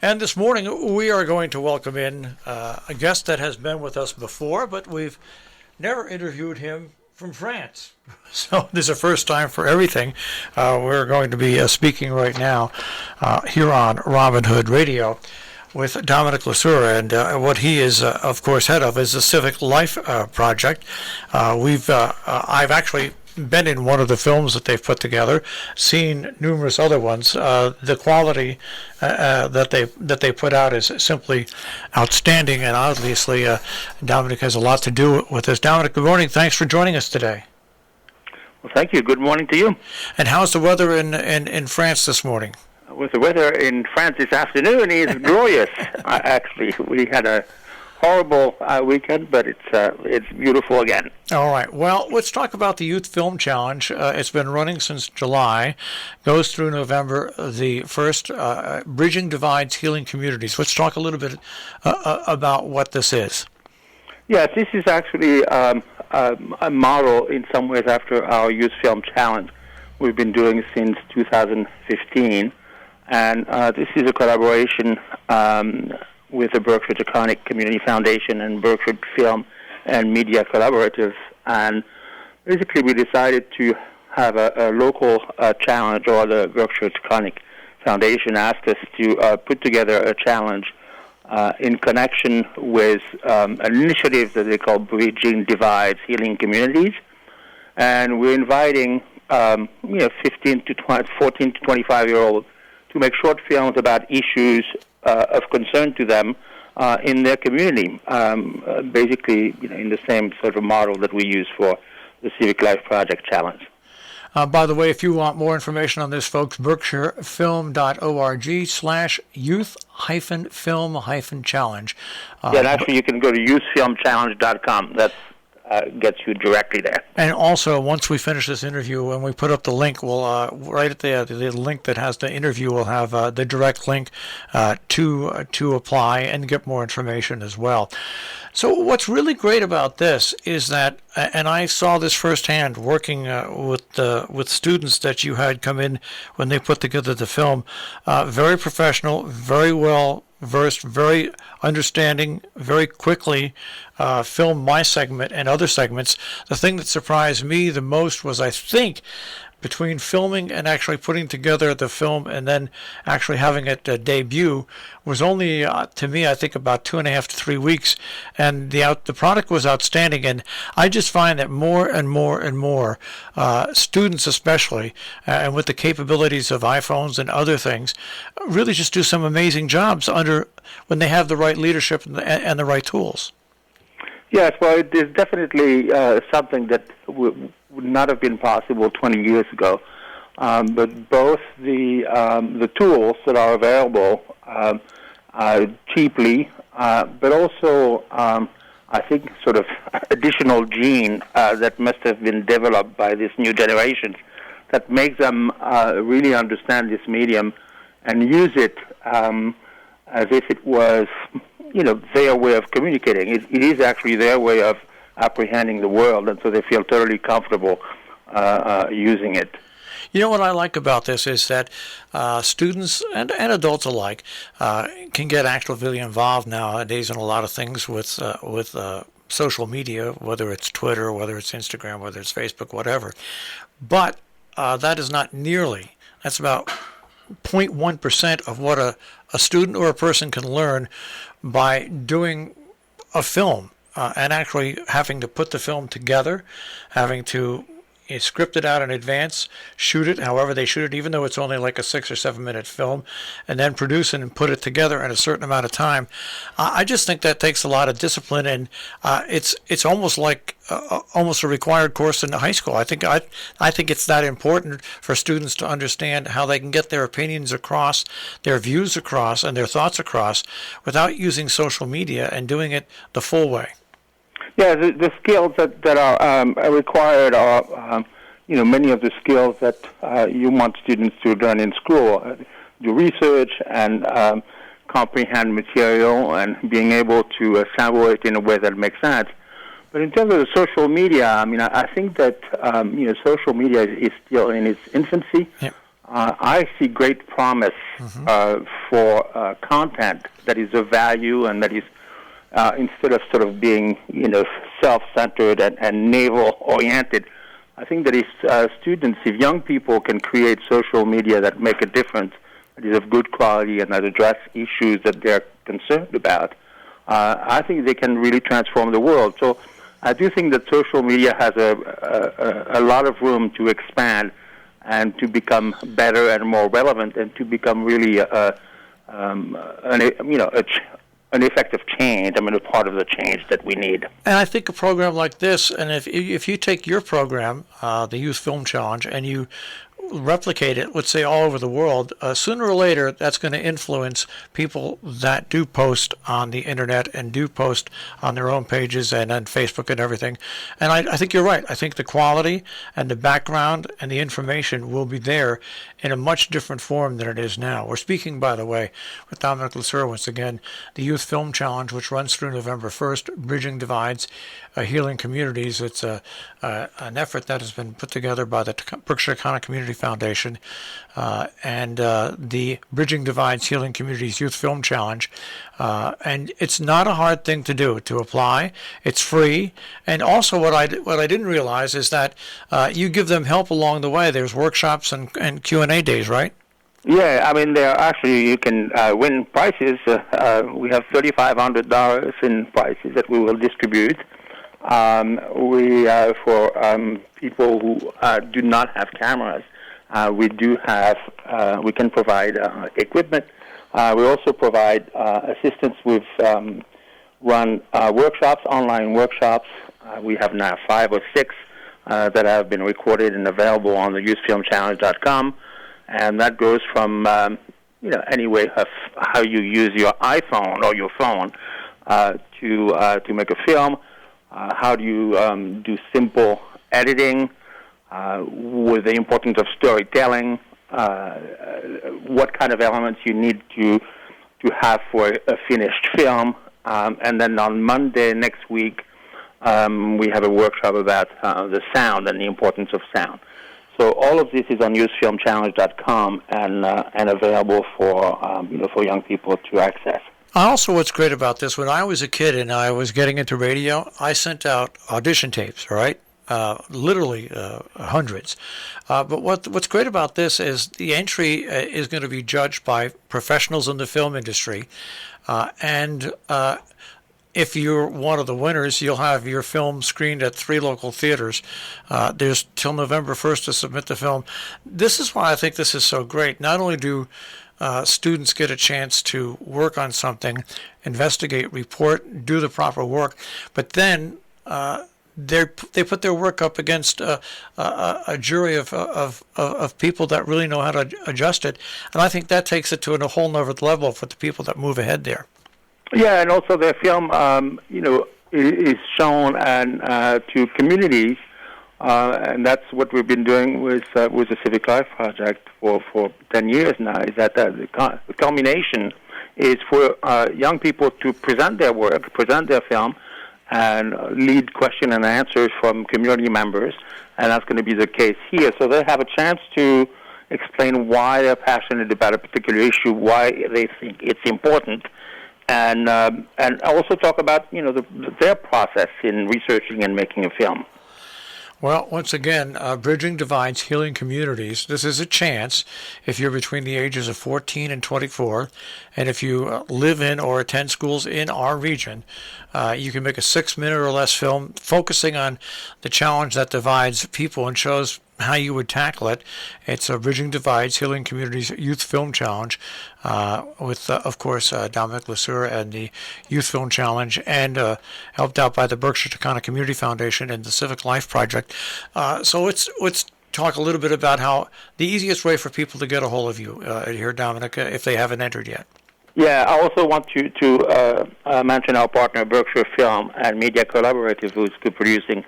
And this morning we are going to welcome in a guest that has been with us before, but we've never interviewed him from France. So this is a first time for everything. We're going to be speaking right now here on Robin Hood Radio with Dominique Lasseur, and what he is, of course, head of is the Civic Life Project. I've actually been in one of the films that they've put together, seen numerous other ones. The quality that they put out is simply outstanding, and obviously Dominique has a lot to do with this. Dominique, good morning. Thanks for joining us today. Well, thank you. Good morning to you. And how's the weather in France this morning? With the weather in France this afternoon is glorious. Actually, we had a horrible weekend, but it's beautiful again. All right. Well, let's talk about the Youth Film Challenge. It's been running since July, goes through November the 1st, Bridging Divides, Healing Communities. Let's talk a little bit about what this is. Yes, this is actually a model in some ways after our Youth Film Challenge we've been doing since 2015. And this is a collaboration with the Berkshire Taconic Community Foundation and Berkshire Film and Media Collaborative. And basically we decided to have a local challenge, or the Berkshire Taconic Foundation asked us to put together a challenge in connection with an initiative that they call Bridging Divides, Healing Communities. And we're inviting 14 to 25-year-olds to make short films about issues of concern to them in their community, basically in the same sort of model that we use for the Civic Life Project Challenge. By the way, if you want more information on this, folks, berkshirefilm.org/youth-film-challenge. And actually you can go to youthfilmchallenge.com. That's gets you directly there. And also, once we finish this interview, when we put up the link, we'll right at the link that has the interview, we'll have the direct link to apply and get more information as well. So what's really great about this is that, and I saw this firsthand working with students that you had come in when they put together the film, very professional, very well versed, very understanding, very quickly filmed my segment and other segments. The thing that surprised me the most was, I think, between filming and actually putting together the film and then actually having it debut was only, to me, I think about 2.5 to 3 weeks, and the product was outstanding. And I just find that more and more and more students, especially, and with the capabilities of iPhones and other things, really just do some amazing jobs when they have the right leadership and the right tools. Yes, well, it is definitely something that would not have been possible 20 years ago. But both the tools that are available cheaply, but also I think sort of additional gene that must have been developed by this new generation that makes them really understand this medium and use it as if it was their way of communicating. It is actually their way of apprehending the world, and so they feel totally comfortable using it. You know what I like about this is that students and adults alike can get actively involved nowadays in a lot of things with social media, whether it's Twitter, whether it's Instagram, whether it's Facebook, whatever. But that is not nearly. That's about 0.1% of what a student or a person can learn by doing a film and actually having to put the film together, having to script it out in advance, shoot it however they shoot it, even though it's only like a 6 or 7 minute film, and then produce it and put it together in a certain amount of time. I just think that takes a lot of discipline, and it's almost like almost a required course in high school. I think it's that important for students to understand how they can get their opinions across, their views across, and their thoughts across without using social media and doing it the full way. Yeah, the skills that are required are, many of the skills that you want students to learn in school. Do research and comprehend material and being able to assemble it in a way that makes sense. But in terms of the social media, I think that social media is still in its infancy. Yeah. I see great promise for content that is of value and that is instead of sort of being self-centered and navel-oriented. I think that if students, if young people can create social media that make a difference, that is of good quality and that address issues that they're concerned about, I think they can really transform the world. So I do think that social media has a lot of room to expand and to become better and more relevant and to become really an effective change. I mean, a part of the change that we need. And I think a program like this, and if you take your program, the Youth Film Challenge, and you replicate it, let's say all over the world, sooner or later that's going to influence people that do post on the internet and do post on their own pages and on Facebook and everything. And I think you're right. I think the quality and the background and the information will be there in a much different form than it is now. We're speaking, by the way, with Dominique Lasseur once again, the Youth Film Challenge, which runs through November 1st, Bridging Divides, Healing Communities. It's an effort that has been put together by the Berkshire County Community Foundation and the Bridging Divides, Healing Communities Youth Film Challenge. And it's not a hard thing to do, to apply. It's free. And also what I didn't realize is that you give them help along the way. There's workshops and Q&A days, right? Yeah, I mean, there actually you can win prizes. We have $3,500 in prizes that we will distribute. For people who do not have cameras, we can provide equipment. We also provide assistance. We've run workshops, online workshops. We have now 5 or 6 that have been recorded and available on the youthfilmchallenge.com, and that goes from any way of how you use your iPhone or your phone to make a film. How do you do simple editing with the importance of storytelling? What kind of elements you need to have for a finished film? And then on Monday next week, we have a workshop about the sound and the importance of sound. So all of this is on youthfilmchallenge.com and available for young people to access. Also, what's great about this, when I was a kid and I was getting into radio, I sent out audition tapes, all right? Literally hundreds. But what's great about this is the entry is going to be judged by professionals in the film industry. And if you're one of the winners, you'll have your film screened at 3 local theaters. There's till November 1st to submit the film. This is why I think this is so great. Not only do students get a chance to work on something, investigate, report, do the proper work, but then they put their work up against a jury of people that really know how to adjust it, and I think that takes it to a whole nother level for the people that move ahead there. Yeah, and also their film, is shown to communities. And that's what we've been doing with the Civic Life Project for 10 years now, is that the culmination is for young people to present their work, present their film, and lead question and answers from community members, and that's going to be the case here. So they have a chance to explain why they're passionate about a particular issue, why they think it's important, and also talk about their process in researching and making a film. Well, once again, Bridging Divides, Healing Communities. This is a chance if you're between the ages of 14 and 24, and if you live in or attend schools in our region, you can make a 6-minute or less film focusing on the challenge that divides people and shows how you would tackle it. It's a Bridging Divides, Healing Communities Youth Film Challenge with, of course, Dominique Lasseur and the Youth Film Challenge, and helped out by the Berkshire County Community Foundation and the Civic Life Project. So let's talk a little bit about how the easiest way for people to get a hold of you here, Dominique, if they haven't entered yet. Yeah, I also want to mention our partner, Berkshire Film and Media Collaborative, who's co-producing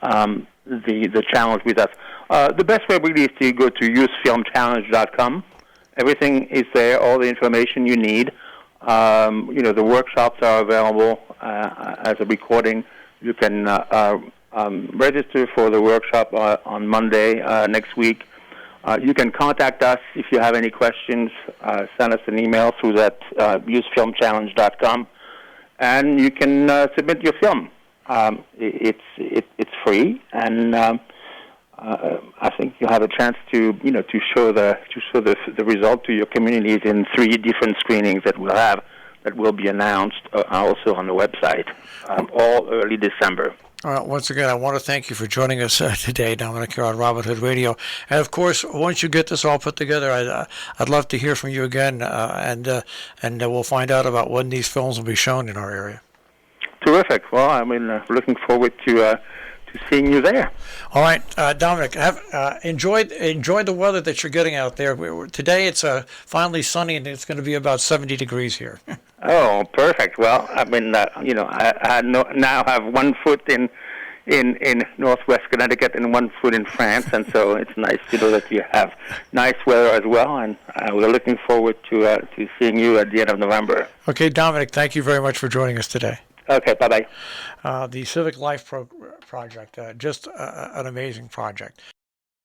the challenge with us. The best way really is to go to youthfilmchallenge.com. Everything is there, all the information you need. The workshops are available as a recording. You can register for the workshop on Monday next week. You can contact us if you have any questions. Send us an email through that usefilmchallenge.com, and you can submit your film. It's free, and I think you have a chance to show the result to your communities in 3 different screenings that will be announced also on the website, all early December. All right, once again, I want to thank you for joining us today, Dominique, here on Robin Hood Radio. And of course, once you get this all put together, I'd love to hear from you again, and we'll find out about when these films will be shown in our area. Terrific. Well, I mean, looking forward to seeing you there. All right, Dominic, enjoy the weather that you're getting out there. Today it's finally sunny, and it's going to be about 70 degrees here. Oh, perfect. Well, I mean, I now have 1 foot in Northwest Connecticut and 1 foot in France, and so it's nice to know that you have nice weather as well, and we're looking forward to seeing you at the end of November. Okay, Dominic, thank you very much for joining us today. Okay, bye-bye. The Civic Life Project, just an amazing project.